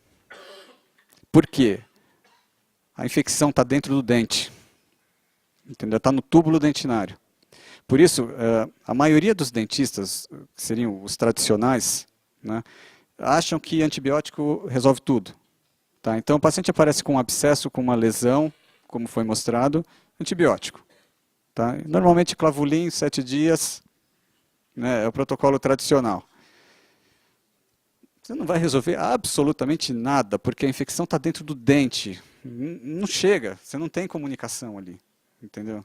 Por quê? A infecção está dentro do dente. Entendeu? Está no túbulo dentinário. Por isso, a maioria dos dentistas, que seriam os tradicionais, né, acham que antibiótico resolve tudo. Tá? Então, o paciente aparece com um abscesso, com uma lesão, como foi mostrado, antibiótico. Tá? Normalmente, clavulin, 7 dias, né, é o protocolo tradicional. Você não vai resolver absolutamente nada, porque a infecção está dentro do dente. Não chega, você não tem comunicação ali. Entendeu?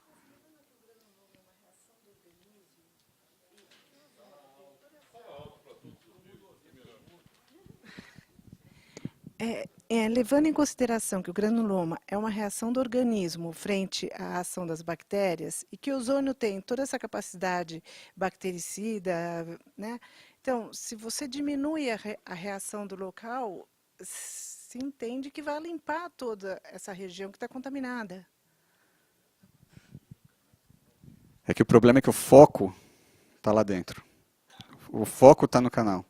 Levando em consideração que o granuloma é uma reação do organismo frente à ação das bactérias e que o ozônio tem toda essa capacidade bactericida, né? Então, se você diminui a reação do local, se entende que vai limpar toda essa região que está contaminada. É que o problema é que o foco está lá dentro. O foco está no canal.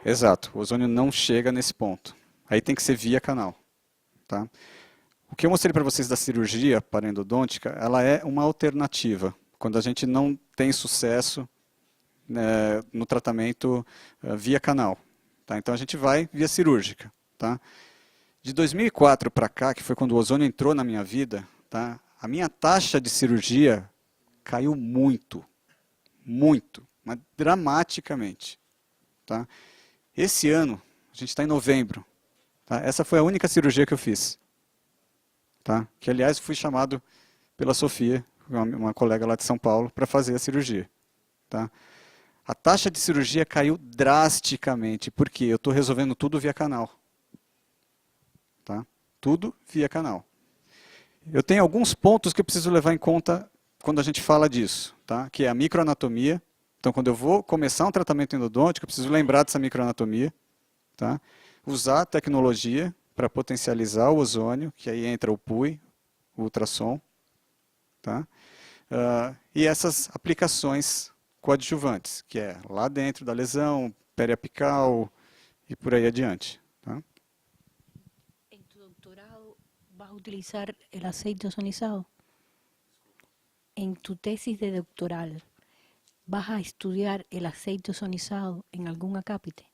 Exato, o ozônio não chega nesse ponto. Aí tem que ser via canal. Tá? O que eu mostrei para vocês da cirurgia paraendodôntica, ela é uma alternativa. Quando a gente não tem sucesso, né, no tratamento via canal. Tá? Então a gente vai via cirúrgica. Tá? De 2004 para cá, que foi quando o ozônio entrou na minha vida, tá? A minha taxa de cirurgia caiu muito. Muito. Mas dramaticamente. Tá? Esse ano, a gente está em novembro. Tá? Essa foi a única cirurgia que eu fiz. Tá? Que, aliás, fui chamado pela Sofia, uma colega lá de São Paulo, para fazer a cirurgia. Tá? A taxa de cirurgia caiu drasticamente, porque eu estou resolvendo tudo via canal. Tá? Tudo via canal. Eu tenho alguns pontos que eu preciso levar em conta quando a gente fala disso, tá? Que é a microanatomia. Então, quando eu vou começar um tratamento endodôntico, eu preciso lembrar dessa microanatomia. Tá? Usar a tecnologia para potencializar o ozônio, que aí entra o PUI, o ultrassom. Tá? E essas aplicações coadjuvantes, que é lá dentro da lesão, periapical e por aí adiante. Tá? ¿En tu doctorado vas a utilizar el aceite ozonizado? En tu tesis de doctoral, ¿vas a estudiar el aceite ozonizado en algún acápite?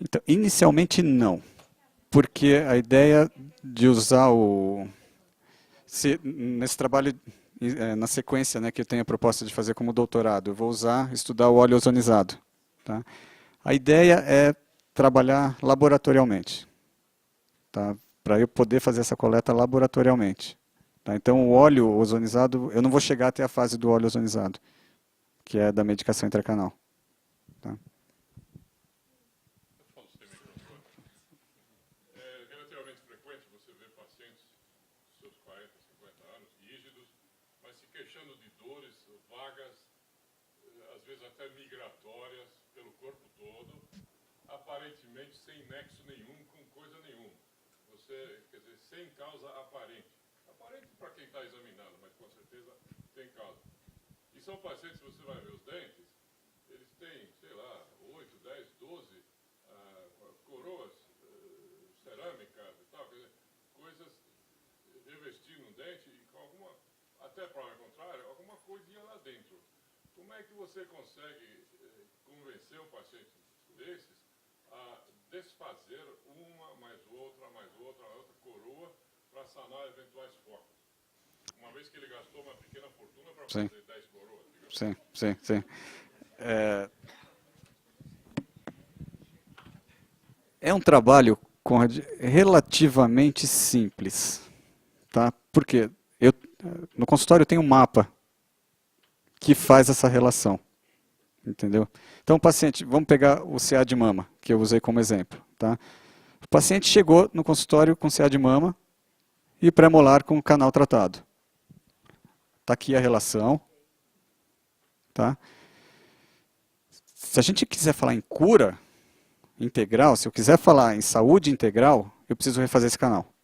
Então, inicialmente não, porque a ideia de usar nesse trabalho, na sequência, né, que eu tenho a proposta de fazer como doutorado, eu vou estudar o óleo ozonizado. Tá? A ideia é trabalhar laboratorialmente, tá? Para eu poder fazer essa coleta laboratorialmente. Tá? Então, o óleo ozonizado, eu não vou chegar até a fase do óleo ozonizado, que é da medicação intracanal. Tá? É relativamente frequente você ver pacientes dos seus 40, 50 anos, rígidos, mas se queixando de dores vagas, às vezes até migratórias, pelo corpo todo, aparentemente sem nexo nenhum com coisa nenhuma. Você, quer dizer, sem causa aparente. transparente para quem está examinando, mas com certeza tem caso. E são pacientes, você vai ver os dentes, eles têm, sei lá, 8, 10, 12 coroas cerâmicas e tal, quer dizer, coisas revestindo um dente e com alguma, até para o contrário, alguma coisinha lá dentro. Como é que você consegue convencer um paciente desses a desfazer uma mais outra coroa para sanar eventuais focos? Uma vez que ele gastou uma pequena fortuna para fazer 10 coroas. Digamos. Sim. É um trabalho, Conrad, relativamente simples. Tá? Porque no consultório eu tenho um mapa que faz essa relação. Entendeu? Então, o paciente, vamos pegar o CA de mama, que eu usei como exemplo. Tá? O paciente chegou no consultório com CA de mama e pré-molar com o canal tratado. Está aqui a relação. Tá? Se a gente quiser falar em cura integral, se eu quiser falar em saúde integral, eu preciso refazer esse canal.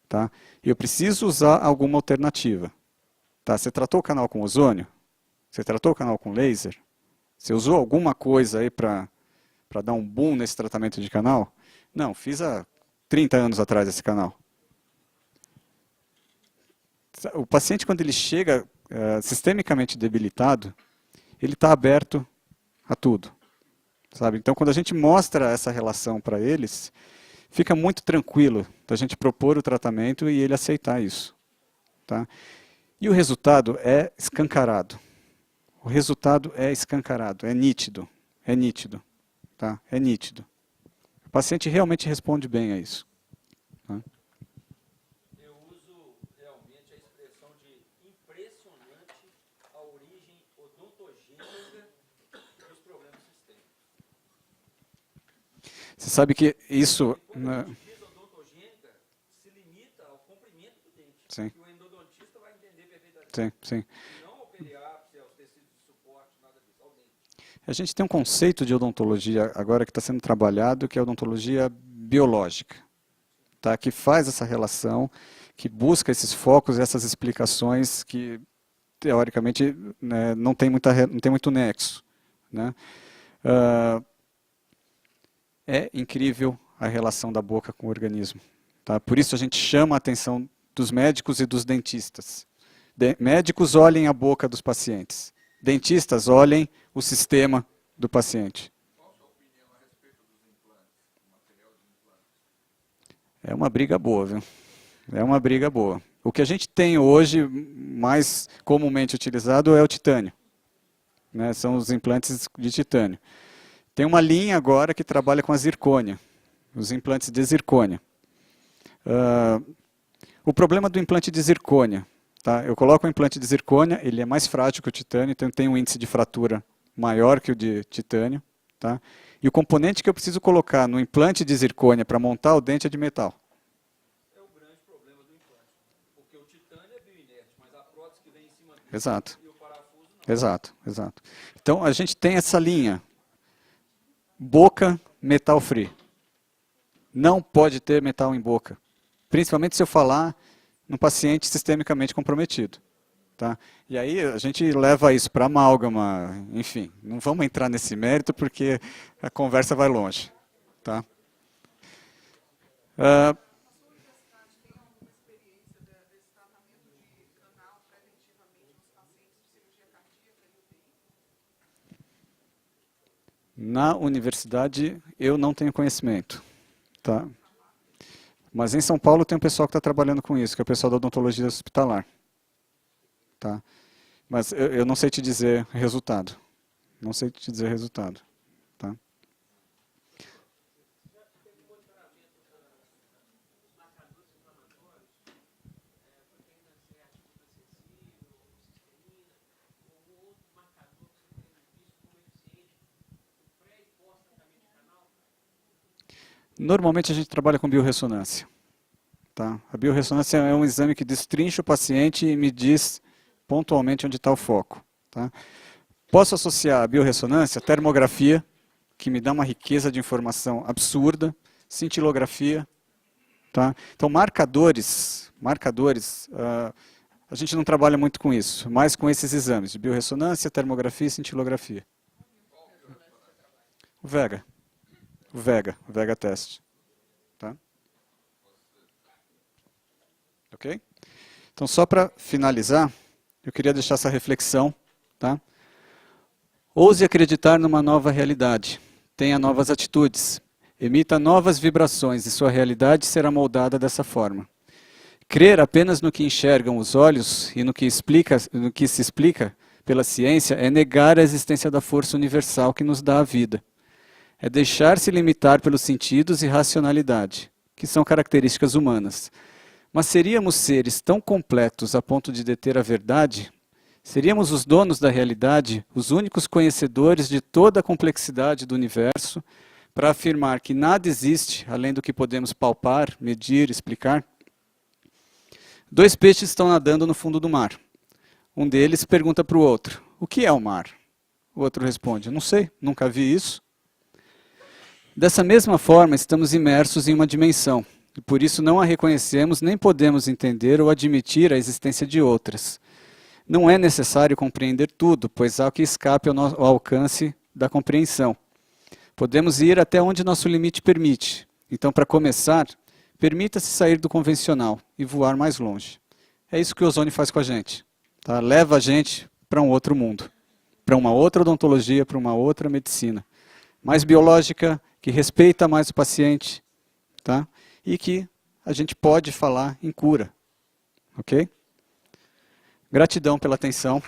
Tá? E eu preciso usar alguma alternativa. Tá? Você tratou o canal com ozônio? Você tratou o canal com laser? Você usou alguma coisa aí para dar um boom nesse tratamento de canal? Não, fiz há 30 anos atrás esse canal. O paciente, quando ele chega sistemicamente debilitado, ele está aberto a tudo. Sabe? Então, quando a gente mostra essa relação para eles, fica muito tranquilo da gente propor o tratamento e ele aceitar isso. Tá? E o resultado é escancarado. O resultado é escancarado, é nítido. Tá? É nítido. O paciente realmente responde bem a isso. Tá? Eu uso realmente a expressão de impressionante a origem odontogênica dos problemas sistêmicos. Você sabe que isso... Como a gente diz, a odontogênica se limita ao comprimento do dente. Sim. Que o endodontista vai entender perfeitamente. Sim. E não ao periápice, aos tecidos de suporte, nada disso, ao dente. A gente tem um conceito de odontologia agora que está sendo trabalhado, que é a odontologia biológica, tá? Que faz essa relação, que busca esses focos, essas explicações que, teoricamente, né, não tem muito nexo. Né? É incrível a relação da boca com o organismo. Tá? Por isso a gente chama a atenção dos médicos e dos dentistas. Médicos olhem a boca dos pacientes. Dentistas olhem o sistema do paciente. Qual a sua opinião a respeito dos implantes, do material de implantes? É uma briga boa, viu? É uma briga boa. O que a gente tem hoje, mais comumente utilizado, é o titânio. Né? São os implantes de titânio. Tem uma linha agora que trabalha com a zircônia, os implantes de zircônia. O problema do implante de zircônia, tá? Eu coloco o implante de zircônia, ele é mais frágil que o titânio, então tem um índice de fratura maior que o de titânio. Tá? E o componente que eu preciso colocar no implante de zircônia para montar o dente é de metal. É o grande problema do implante. Porque o titânio é bioinerte, mas a prótese que vem em cima dele Exato. e o parafuso não. Exato. Então a gente tem essa linha. Boca, metal free. Não pode ter metal em boca. Principalmente se eu falar num paciente sistemicamente comprometido. Tá? E aí a gente leva isso para amálgama, enfim, não vamos entrar nesse mérito porque a conversa vai longe. Tá? Na universidade eu não tenho conhecimento. Tá? Mas em São Paulo tem um pessoal que está trabalhando com isso, que é o pessoal da odontologia hospitalar. Tá? Mas eu não sei te dizer resultado. Não sei te dizer resultado. Tá? Normalmente a gente trabalha com biorressonância. Tá? A biorressonância é um exame que destrincha o paciente e me diz pontualmente onde está o foco. Tá? Posso associar a biorressonância à termografia, que me dá uma riqueza de informação absurda, cintilografia, Tá? Então, marcadores, a gente não trabalha muito com isso, mais com esses exames de biorressonância, termografia e cintilografia. O Vega teste. Tá? Ok? Então, só para finalizar, eu queria deixar essa reflexão. Tá? Ouse acreditar numa nova realidade. Tenha novas atitudes. Emita novas vibrações e sua realidade será moldada dessa forma. Crer apenas no que enxergam os olhos e no que se explica pela ciência é negar a existência da força universal que nos dá a vida. É deixar-se limitar pelos sentidos e racionalidade, que são características humanas. Mas seríamos seres tão completos a ponto de deter a verdade? Seríamos os donos da realidade, os únicos conhecedores de toda a complexidade do universo, para afirmar que nada existe além do que podemos palpar, medir, explicar? Dois peixes estão nadando no fundo do mar. Um deles pergunta para o outro, o que é o mar? O outro responde, não sei, nunca vi isso. Dessa mesma forma, estamos imersos em uma dimensão, e por isso não a reconhecemos nem podemos entender ou admitir a existência de outras. Não é necessário compreender tudo, pois há o que escape ao alcance da compreensão. Podemos ir até onde nosso limite permite. Então, para começar, permita-se sair do convencional e voar mais longe. É isso que o ozônio faz com a gente. Tá? Leva a gente para um outro mundo, para uma outra odontologia, para uma outra medicina. Mais biológica, que respeita mais o paciente, tá? E que a gente pode falar em cura. Ok? Gratidão pela atenção.